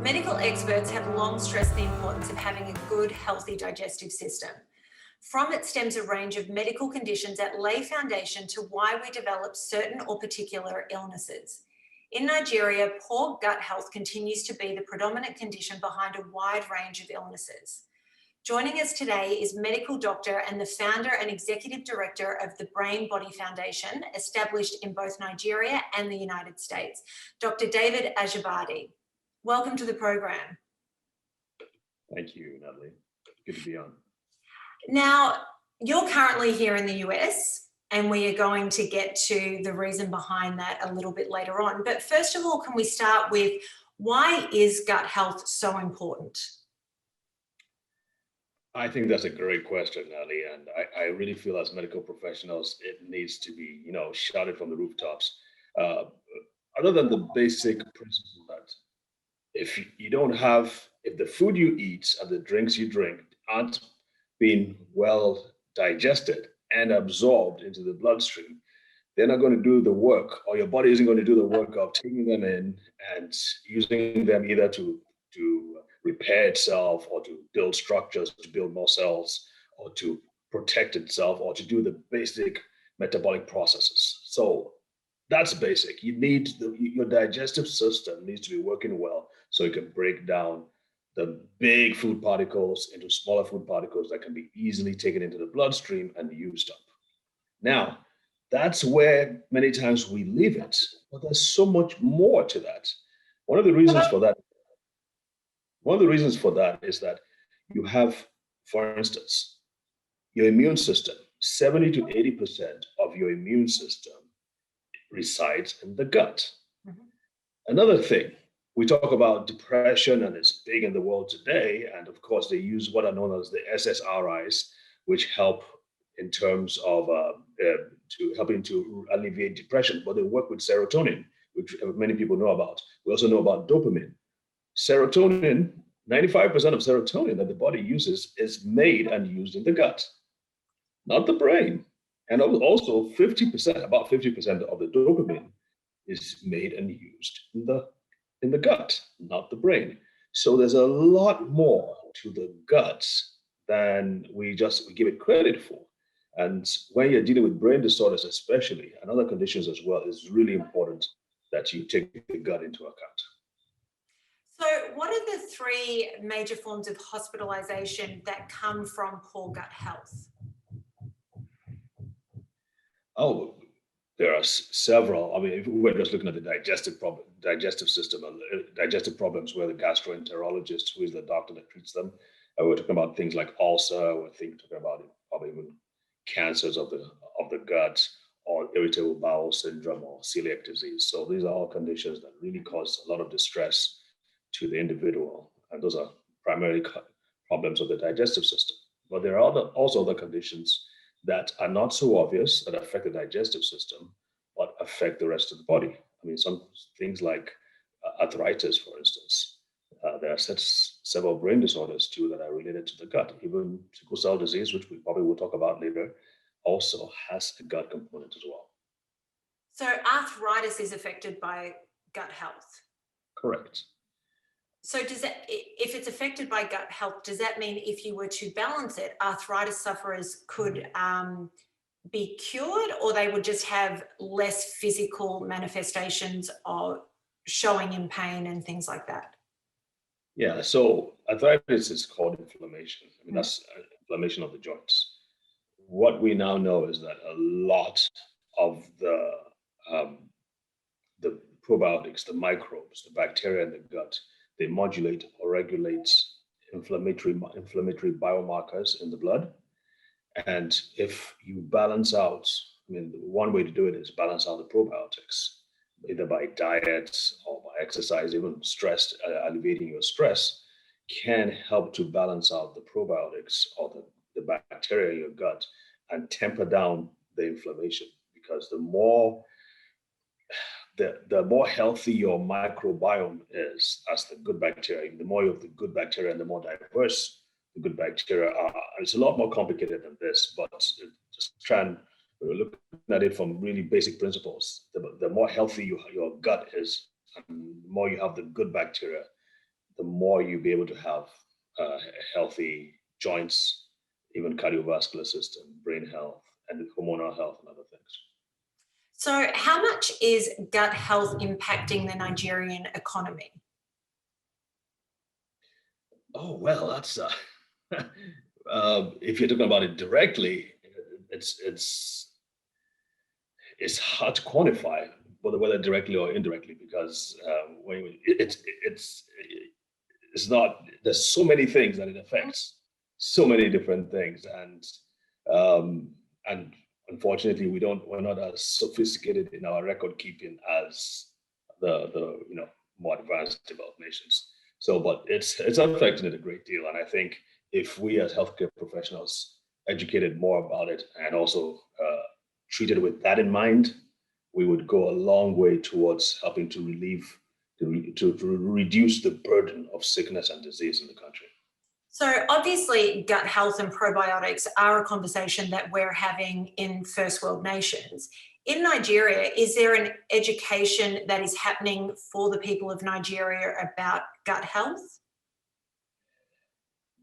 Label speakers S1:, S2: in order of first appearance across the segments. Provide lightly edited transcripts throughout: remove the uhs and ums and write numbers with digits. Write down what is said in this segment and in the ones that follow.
S1: Medical experts have long stressed the importance of having a good, healthy digestive system. From it stems a range of medical conditions that lay foundation to why we develop certain or particular illnesses. In Nigeria, poor gut health continues to be the predominant condition behind a wide range of illnesses. Joining us today is medical doctor and the founder and executive director of the Brain Body Foundation, established in both Nigeria and the United States, Dr. David Ajibade. Welcome to the program.
S2: Thank you, Natalie. Good to be on.
S1: Now, you're currently here in the US, and we are going to get to the reason behind that a little bit later on. But first of all, can we start with why is gut health so important?
S2: I think that's a great question, Natalie, and I really feel as medical professionals, it needs to be, shouted from the rooftops. Other than the basic principle that if the food you eat and the drinks you drink aren't being well digested and absorbed into the bloodstream, they're not going to do the work, or your body isn't going to do the work of taking them in and using them either to repair itself or to build structures, to build more cells, or to protect itself, or to do the basic metabolic processes. So that's basic. Your digestive system needs to be working well so it can break down the big food particles into smaller food particles that can be easily taken into the bloodstream and used up. Now, that's where many times we leave it, but there's so much more to that. One of the reasons for that is that you have, for instance, your immune system. 70 to 80% of your immune system resides in the gut. Mm-hmm. Another thing, we talk about depression, and it's big in the world today. And of course, they use what are known as the SSRIs, which help in terms of helping to alleviate depression. But they work with serotonin, which many people know about. We also know about dopamine. Serotonin, 95% of serotonin that the body uses is made and used in the gut, not the brain. And also about 50% of the dopamine is made and used in the gut, not the brain. So there's a lot more to the gut than we give it credit for. And when you're dealing with brain disorders especially, and other conditions as well, it's really important that you take the gut into account.
S1: So what are the three major forms of hospitalization that come from poor gut health?
S2: Oh, there are several. I mean, if we're just looking at the digestive system, digestive problems, where the gastroenterologist, who is the doctor that treats them, we're talking about things like ulcer. We're talking about probably even cancers of the gut, or irritable bowel syndrome, or celiac disease. So these are all conditions that really cause a lot of distress to the individual, and those are primarily problems of the digestive system. But there are also other conditions that are not so obvious that affect the digestive system, but affect the rest of the body. I mean, some things like arthritis, for instance. There are several brain disorders too that are related to the gut. Even sickle cell disease, which we probably will talk about later, also has a gut component as well.
S1: So arthritis is affected by gut health?
S2: Correct.
S1: So if it's affected by gut health, does that mean if you were to balance it, arthritis sufferers could be cured, or they would just have less physical manifestations of showing in pain and things like that?
S2: Yeah, so arthritis is called inflammation. I mean, that's inflammation of the joints. What we now know is that a lot of the probiotics, the microbes, the bacteria in the gut, they modulate or regulate inflammatory biomarkers in the blood. And if you balance out, I mean, one way to do it is balance out the probiotics, either by diet or by exercise. Even stress, alleviating your stress can help to balance out the probiotics or the bacteria in your gut and temper down the inflammation, because the more healthy your microbiome is as the good bacteria, the more of the good bacteria and the more diverse the good bacteria are. It's a lot more complicated than this, but just try and look at it from really basic principles. The more healthy your gut is, and the more you have the good bacteria, the more you'll be able to have healthy joints, even cardiovascular system, brain health, and hormonal health and other things.
S1: So how much is gut health impacting the Nigerian economy?
S2: Oh, well, that's if you're talking about it directly, it's hard to quantify whether directly or indirectly, because it's not, there's so many things that it affects, so many different things, and unfortunately we're not as sophisticated in our record keeping as the more advanced developed nations. So, but it's affecting it a great deal, and I think if we as healthcare professionals educated more about it and also treated with that in mind, we would go a long way towards helping to to reduce the burden of sickness and disease in the country.
S1: So obviously gut health and probiotics are a conversation that we're having in first world nations. In Nigeria, is there an education that is happening for the people of Nigeria about gut health?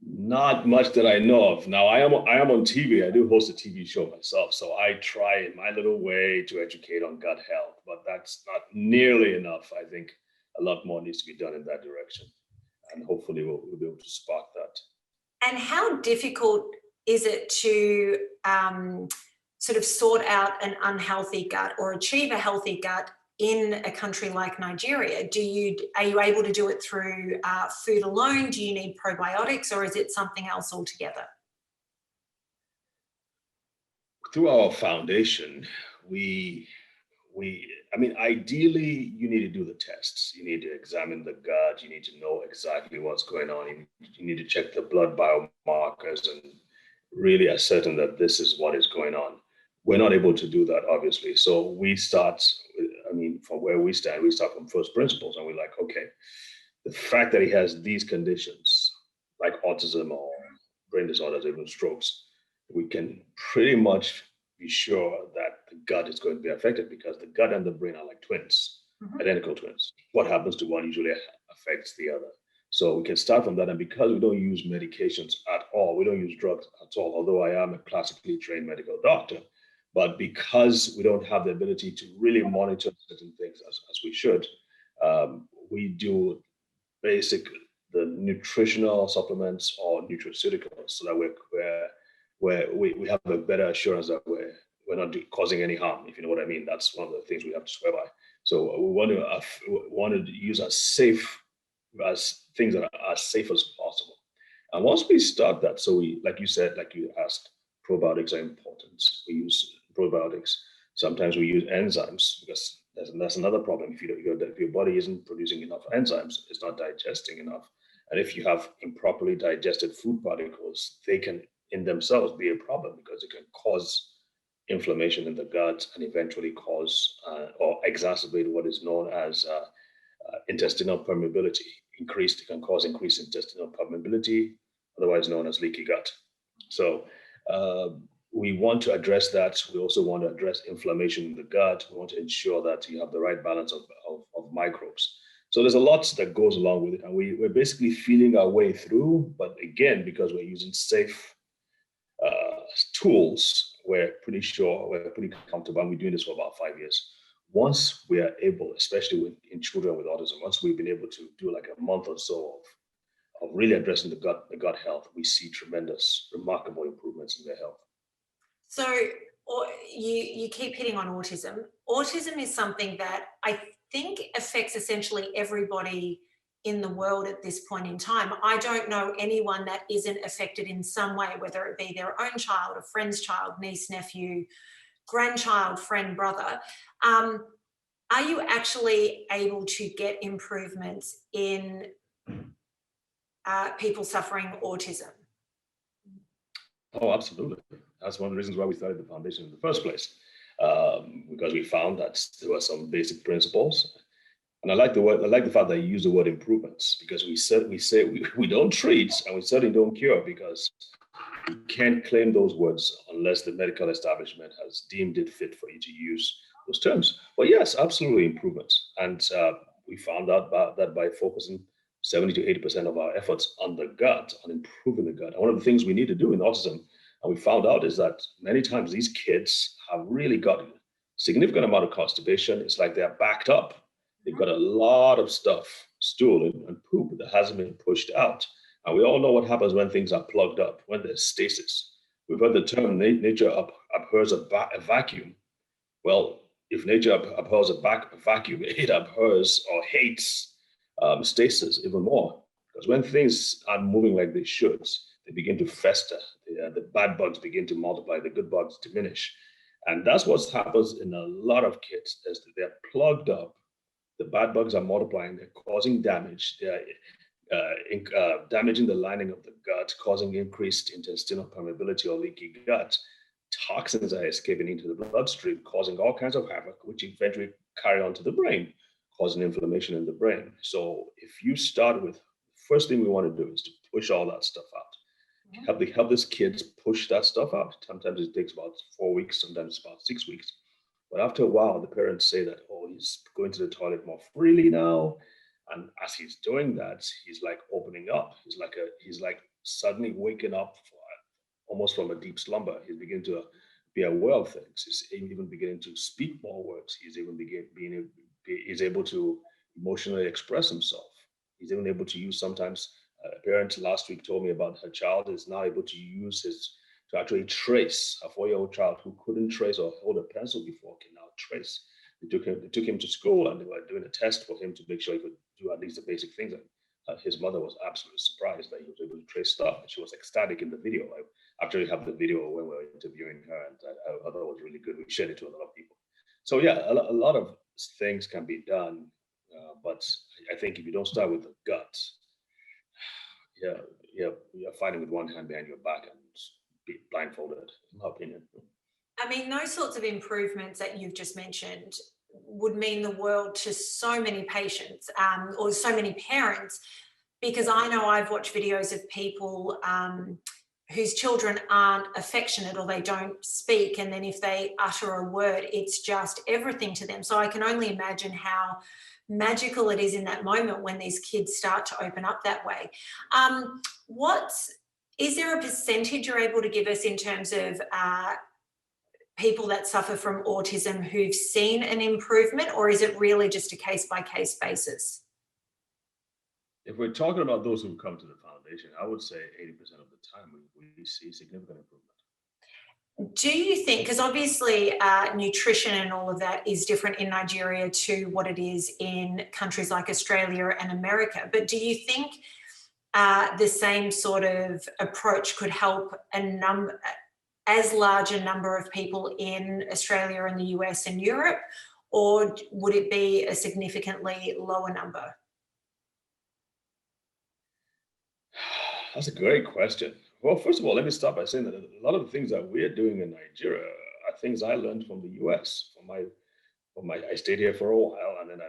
S2: Not much that I know of. Now, I am on TV. I do host a TV show myself, so I try in my little way to educate on gut health, but that's not nearly enough. I think a lot more needs to be done in that direction, and hopefully we'll be able to spark that.
S1: And how difficult is it to sort of sort out an unhealthy gut or achieve a healthy gut in a country like Nigeria? Are you able to do it through food alone? Do you need probiotics, or is it something else altogether?
S2: Through our foundation, I mean, ideally, you need to do the tests. You need to examine the gut. You need to know exactly what's going on. You need to check the blood biomarkers and really ascertain that this is what is going on. We're not able to do that, obviously. So we start, I mean, from where we stand, we start from first principles, and we're like, okay, the fact that he has these conditions, like autism or brain disorders, even strokes, we can pretty much be sure that the gut is going to be affected, because the gut and the brain are like twins, identical twins. What happens to one usually affects the other. So we can start from that. And because we don't use medications at all, we don't use drugs at all, although I am a classically trained medical doctor, but because we don't have the ability to really monitor certain things as we should, we do the nutritional supplements or nutraceuticals, so that we have a better assurance that we're not causing any harm, if you know what I mean. That's one of the things we have to swear by. So we want to use things that are as safe as possible. And once we start that, so like you said, like you asked, probiotics are important. We use probiotics. Sometimes we use enzymes, because that's another problem. If your body isn't producing enough enzymes, it's not digesting enough. And if you have improperly digested food particles, they can in themselves be a problem, because it can cause inflammation in the gut and eventually cause or exacerbate what is known as intestinal permeability. It can cause increased intestinal permeability, otherwise known as leaky gut. So we want to address that. We also want to address inflammation in the gut. We want to ensure that you have the right balance of microbes. So there's a lot that goes along with it, and we're basically feeling our way through. But again, because we're using safe tools, we're pretty comfortable, and we're doing this for about 5 years. Once we are able, especially in children with autism, once we've been able to do like a month or so of really addressing the gut health, we see tremendous, remarkable improvements in their health.
S1: So you keep hitting on autism. Autism is something that I think affects essentially everybody in the world at this point in time. I don't know anyone that isn't affected in some way, whether it be their own child, a friend's child, niece, nephew, grandchild, friend, brother. Are you actually able to get improvements in people suffering autism?
S2: Oh, absolutely. That's one of the reasons why we started the foundation in the first place, because we found that there were some basic principles. And I like the fact that you use the word improvements, because we say we don't treat, and we certainly don't cure, because you can't claim those words unless the medical establishment has deemed it fit for you to use those terms. But yes, absolutely improvements. And we found out that by focusing 70 to 80% of our efforts on the gut, on improving the gut. And one of the things we need to do in autism, and we found out, is that many times these kids have really got significant amount of constipation. It's like they're backed up. They've got a lot of stuff, stool and poop, that hasn't been pushed out. And we all know what happens when things are plugged up, when there's stasis. We've heard the term nature abhors a vacuum. Well, if nature abhors a vacuum, it abhors or hates stasis even more. Because when things aren't moving like they should, they begin to fester. The bad bugs begin to multiply, the good bugs diminish. And that's what happens in a lot of kids, is that they're plugged up. The bad bugs are multiplying, they're causing damage, they're damaging the lining of the gut, causing increased intestinal permeability or leaky gut. Toxins are escaping into the bloodstream, causing all kinds of havoc, which eventually carry on to the brain, causing inflammation in the brain. So if you start with, first thing we want to do is to push all that stuff out. Help these kids push that stuff out. Sometimes it takes about 4 weeks, sometimes it's about 6 weeks. But after a while, the parents say that, oh, he's going to the toilet more freely now. And as he's doing that, he's like opening up. He's like suddenly waking up almost from a deep slumber. He's beginning to be aware of things. He's even beginning to speak more words. He's even he's able to emotionally express himself. He's even able to use sometimes. A parent last week told me about her child is now able to use to actually trace. A 4-year-old child who couldn't trace or hold a pencil before can now trace. They took him to school and they were doing a test for him to make sure he could do at least the basic things. And his mother was absolutely surprised that he was able to trace stuff. And she was ecstatic in the video. I actually have the video when we were interviewing her, and I thought it was really good. We shared it to a lot of people. So yeah, a lot of things can be done, but I think if you don't start with the gut, you're fighting with one hand behind your back and be blindfolded, in my opinion.
S1: I mean, those sorts of improvements that you've just mentioned would mean the world to so many patients or so many parents, because I know I've watched videos of people whose children aren't affectionate or they don't speak, and then if they utter a word, it's just everything to them. So I can only imagine how magical it is in that moment when these kids start to open up that way. Is there a percentage you're able to give us in terms of people that suffer from autism who've seen an improvement, or is it really just a case-by-case basis?
S2: If we're talking about those who come to the foundation, I would say 80% of the time we see significant improvement.
S1: Do you think, because obviously nutrition and all of that is different in Nigeria to what it is in countries like Australia and America, but do you think the same sort of approach could help as large a number of people in Australia and the US and Europe, or would it be a significantly lower number?
S2: That's a great question. Well, first of all, let me start by saying that a lot of the things that we're doing in Nigeria are things I learned from the US. I stayed here for a while, and then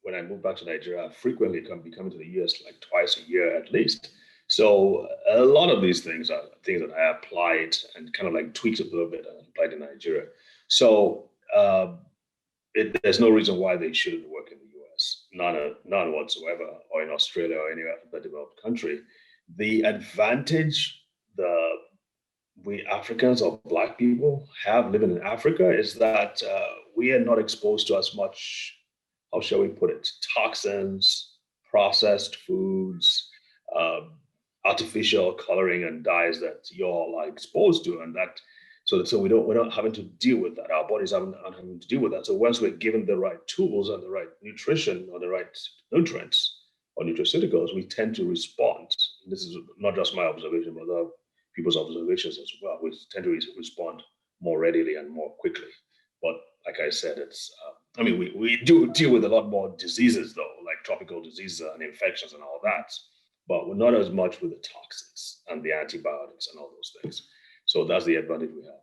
S2: when I moved back to Nigeria, I frequently be coming to the US like twice a year at least. So a lot of these things are things that I applied and kind of like tweaked a little bit and applied in Nigeria. So there's no reason why they shouldn't work in the US, none whatsoever, or in Australia or any other developed country. The advantage we Africans or Black people have living in Africa is that we are not exposed to as much, how shall we put it, toxins, processed foods, artificial coloring and dyes that you're like exposed to, and that so we're not having to deal with that. Our bodies aren't having to deal with that. So once we're given the right tools and the right nutrition or the right nutrients or nutraceuticals, we tend to respond. This is not just my observation, but other people's observations as well. We tend to respond more readily and more quickly. But like I said, we do deal with a lot more diseases though, like tropical diseases and infections and all that, but we're not as much with the toxins and the antibiotics and all those things. So that's the advantage we have.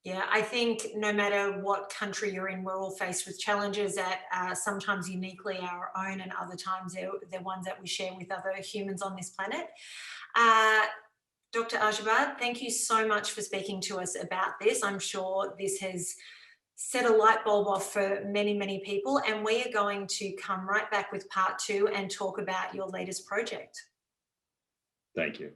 S1: Yeah, I think no matter what country you're in, we're all faced with challenges that are sometimes uniquely our own, and other times they're ones that we share with other humans on this planet. Dr. Ajibade, thank you so much for speaking to us about this. I'm sure this has set a light bulb off for many, many people. And we are going to come right back with part 2 and talk about your latest project.
S2: Thank you.